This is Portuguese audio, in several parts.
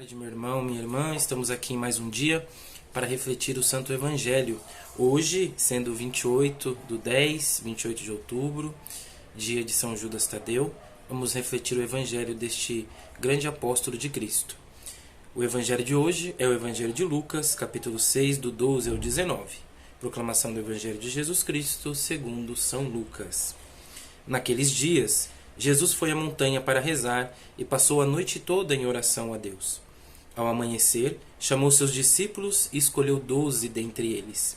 tarde, meu irmão, minha irmã. Estamos aqui em mais um dia para refletir o Santo Evangelho. Hoje, sendo 28 de outubro, dia de São Judas Tadeu, vamos refletir o Evangelho deste grande apóstolo de Cristo. O Evangelho de hoje é o Evangelho de Lucas, capítulo 6, do 12 ao 19. Proclamação do Evangelho de Jesus Cristo, segundo São Lucas. Naqueles dias, Jesus foi à montanha para rezar e passou a noite toda em oração a Deus. Ao amanhecer, chamou seus discípulos e escolheu 12 dentre eles,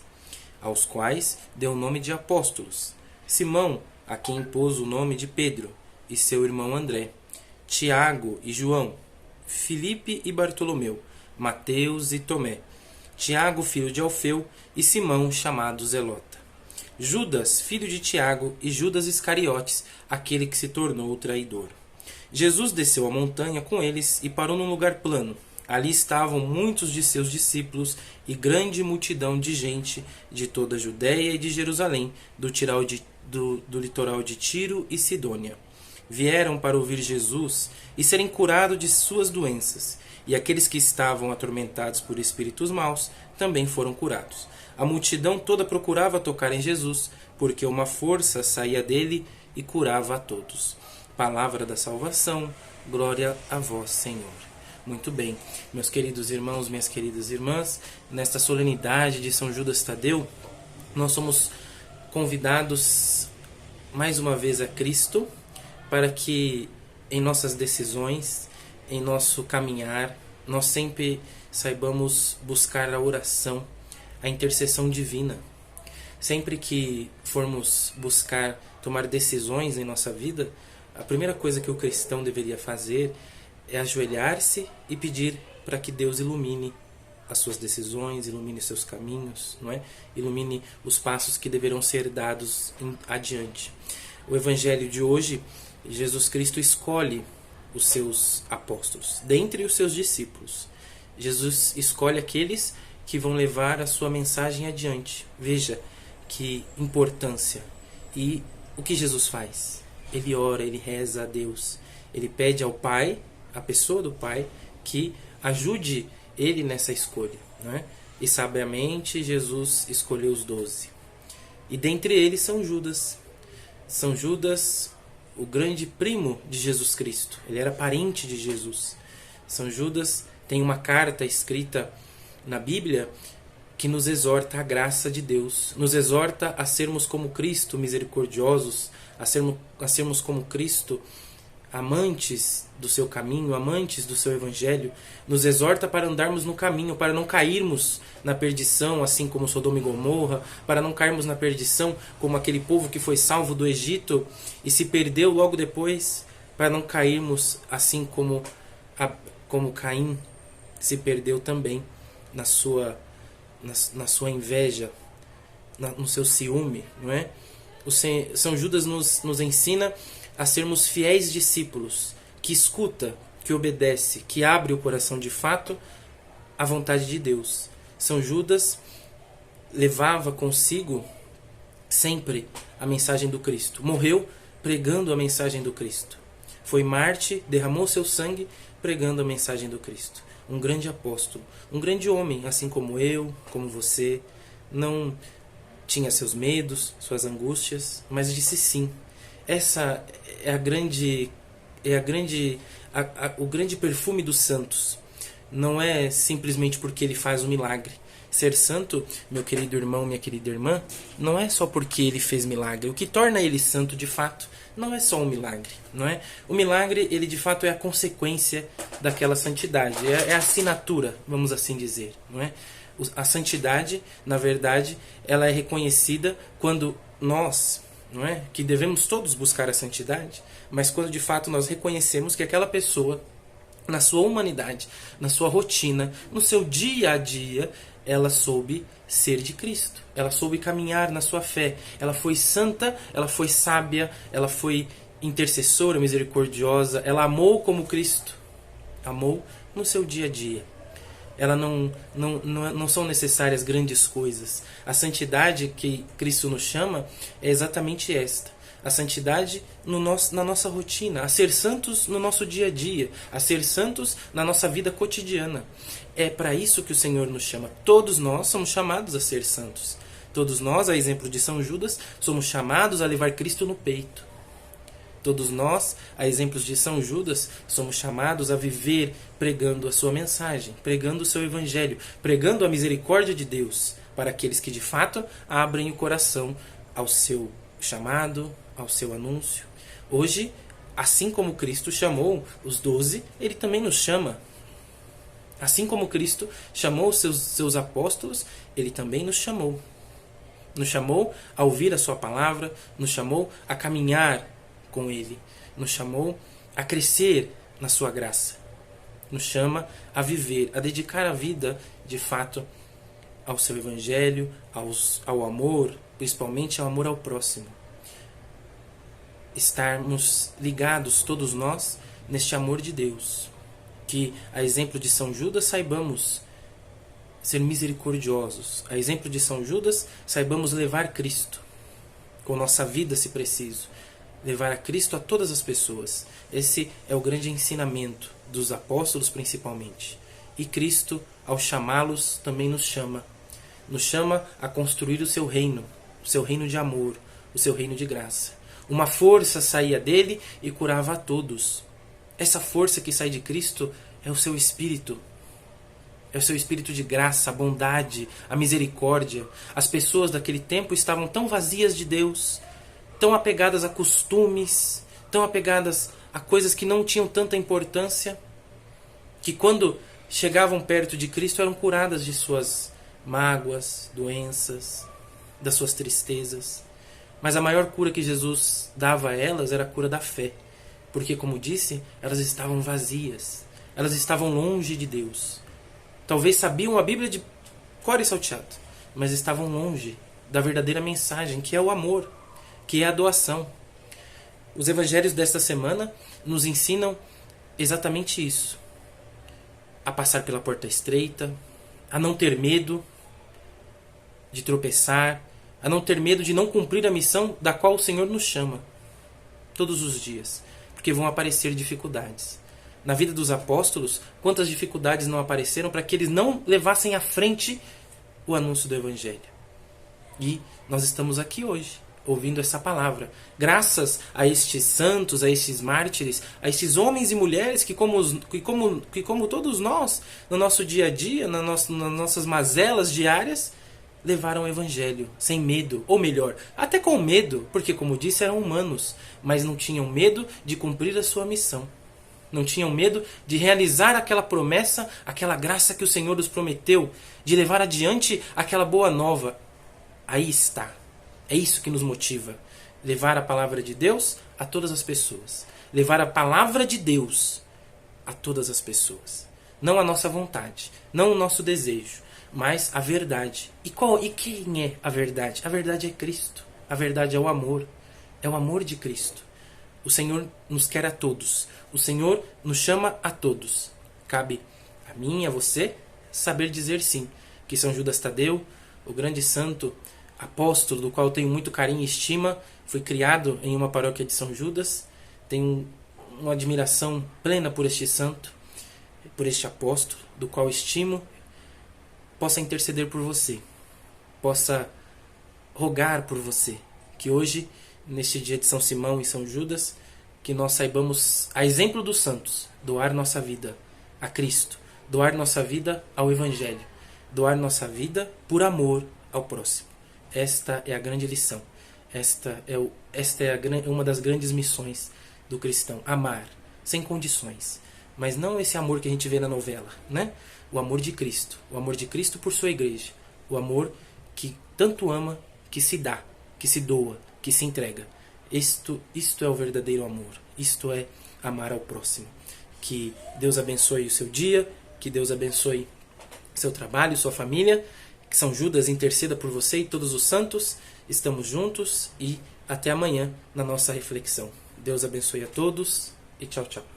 aos quais deu o nome de apóstolos: Simão, a quem impôs o nome de Pedro, e seu irmão André, Tiago e João, Filipe e Bartolomeu, Mateus e Tomé, Tiago, filho de Alfeu, e Simão, chamado Zelota, Judas, filho de Tiago, e Judas Iscariotes, aquele que se tornou o traidor. Jesus desceu a montanha com eles e parou num lugar plano. Ali estavam muitos de seus discípulos e grande multidão de gente de toda a Judéia e de Jerusalém, do litoral de Tiro e Sidônia. Vieram para ouvir Jesus e serem curados de suas doenças, e aqueles que estavam atormentados por espíritos maus também foram curados. A multidão toda procurava tocar em Jesus, porque uma força saía dele e curava a todos. Palavra da salvação, glória a vós, Senhor. Muito bem, meus queridos irmãos, minhas queridas irmãs, nesta solenidade de São Judas Tadeu, nós somos convidados mais uma vez a Cristo, para que em nossas decisões, em nosso caminhar, nós sempre saibamos buscar a oração, a intercessão divina. Sempre que formos buscar tomar decisões em nossa vida, a primeira coisa que o cristão deveria fazer é ajoelhar-se e pedir para que Deus ilumine as suas decisões, ilumine seus caminhos, não é? Ilumine os passos que deverão ser dados adiante. O Evangelho de hoje, Jesus Cristo escolhe os seus apóstolos, dentre os seus discípulos. Jesus escolhe aqueles que vão levar a sua mensagem adiante. Veja que importância. E o que Jesus faz? Ele ora, ele reza a Deus. Ele pede ao Pai, a pessoa do Pai, que ajude ele nessa escolha, não é? E sabiamente Jesus escolheu os 12. E dentre eles São Judas. São Judas, o grande primo de Jesus Cristo. Ele era parente de Jesus. São Judas tem uma carta escrita na Bíblia que nos exorta à graça de Deus, nos exorta a sermos como Cristo, misericordiosos, a sermos como Cristo, amantes do seu caminho, amantes do seu Evangelho, nos exorta para andarmos no caminho, para não cairmos na perdição, assim como Sodoma e Gomorra, para não cairmos na perdição como aquele povo que foi salvo do Egito e se perdeu logo depois, para não cairmos assim como Caim se perdeu também na sua inveja, no seu ciúme, não é? São Judas nos ensina a sermos fiéis discípulos, que escuta, que obedece, que abre o coração de fato à vontade de Deus. São Judas levava consigo sempre a mensagem do Cristo. Morreu pregando a mensagem do Cristo. Foi mártir, derramou seu sangue pregando a mensagem do Cristo. Um grande apóstolo, um grande homem, assim como eu, como você, não tinha seus medos, suas angústias, mas disse sim. Essa é o grande perfume dos santos. Não é simplesmente porque ele faz um milagre. Ser santo, meu querido irmão, minha querida irmã, não é só porque ele fez milagre. O que torna ele santo de fato não é só um milagre, não é? O milagre, ele de fato é a consequência daquela santidade, é a assinatura, vamos assim dizer, não é? A santidade, na verdade, ela é reconhecida quando nós, não é, que devemos todos buscar a santidade, mas quando de fato nós reconhecemos que aquela pessoa, na sua humanidade, na sua rotina, no seu dia a dia, ela soube ser de Cristo, ela soube caminhar na sua fé, ela foi santa, ela foi sábia, ela foi intercessora, misericordiosa, ela amou como Cristo amou no seu dia a dia. Ela não são necessárias grandes coisas. A santidade que Cristo nos chama é exatamente esta. a santidade na nossa rotina, a ser santos no nosso dia a dia, a ser santos na nossa vida cotidiana. É para isso que o Senhor nos chama. Todos nós somos chamados a ser santos. Todos nós, a exemplo de São Judas, somos chamados a levar Cristo no peito. Todos nós, a exemplos de São Judas, somos chamados a viver pregando a sua mensagem, pregando o seu evangelho, pregando a misericórdia de Deus para aqueles que de fato abrem o coração ao seu chamado, ao seu anúncio. Hoje, assim como Cristo chamou os 12, Ele também nos chama. Assim como Cristo chamou os seus apóstolos, Ele também nos chamou. Nos chamou a ouvir a sua palavra, nos chamou a caminhar com Ele, nos chamou a crescer na sua graça, nos chama a viver, a dedicar a vida de fato ao seu evangelho, ao amor, principalmente ao amor ao próximo. Estarmos ligados, todos nós, neste amor de Deus, que, a exemplo de São Judas, saibamos ser misericordiosos, a exemplo de São Judas, saibamos levar Cristo com nossa vida, se preciso, levar a Cristo a todas as pessoas. Esse é o grande ensinamento dos apóstolos, principalmente. E Cristo, ao chamá-los, também nos chama. Nos chama a construir o seu reino de amor, o seu reino de graça. Uma força saía dele e curava a todos. Essa força que sai de Cristo é o seu Espírito. É o seu Espírito de graça, a bondade, a misericórdia. As pessoas daquele tempo estavam tão vazias de Deus, tão apegadas a costumes, tão apegadas a coisas que não tinham tanta importância, que quando chegavam perto de Cristo eram curadas de suas mágoas, doenças, das suas tristezas. Mas a maior cura que Jesus dava a elas era a cura da fé, porque, como disse, elas estavam vazias, elas estavam longe de Deus. Talvez sabiam a Bíblia de cor e salteado, mas estavam longe da verdadeira mensagem, que é o amor, que é a doação. Os evangelhos desta semana nos ensinam exatamente isso. A passar pela porta estreita, a não ter medo de tropeçar, a não ter medo de não cumprir a missão da qual o Senhor nos chama todos os dias, porque vão aparecer dificuldades. Na vida dos apóstolos, quantas dificuldades não apareceram para que eles não levassem à frente o anúncio do evangelho. E nós estamos aqui hoje, ouvindo essa palavra, graças a estes santos, a estes mártires, a estes homens e mulheres que como todos nós, no nosso dia a dia, nas nossas mazelas diárias, levaram o evangelho sem medo, ou melhor, até com medo, porque, como disse, eram humanos, mas não tinham medo de cumprir a sua missão. Não tinham medo de realizar aquela promessa, aquela graça que o Senhor os prometeu, de levar adiante aquela boa nova. Aí está. É isso que nos motiva. Levar a palavra de Deus a todas as pessoas. Levar a palavra de Deus a todas as pessoas. Não a nossa vontade, não o nosso desejo, mas a verdade. E quem é a verdade? A verdade é Cristo. A verdade é o amor. É o amor de Cristo. O Senhor nos quer a todos. O Senhor nos chama a todos. Cabe a mim e a você saber dizer sim. Que São Judas Tadeu, o grande santo apóstolo, do qual eu tenho muito carinho e estima, foi criado em uma paróquia de São Judas. Tenho uma admiração plena por este santo, por este apóstolo, do qual estimo, possa interceder por você, possa rogar por você, que hoje, neste dia de São Simão e São Judas, que nós saibamos, a exemplo dos santos, doar nossa vida a Cristo, doar nossa vida ao Evangelho, doar nossa vida por amor ao próximo. Esta é a grande lição, esta é uma das grandes missões do cristão, amar, sem condições, mas não esse amor que a gente vê na novela, né? O amor de Cristo por sua igreja, o amor que tanto ama, que se dá, que se doa, que se entrega. Isto é o verdadeiro amor. Isto é amar ao próximo. Que Deus abençoe o seu dia, que Deus abençoe seu trabalho, sua família, que São Judas interceda por você e todos os santos. Estamos juntos e até amanhã na nossa reflexão. Deus abençoe a todos e tchau, tchau.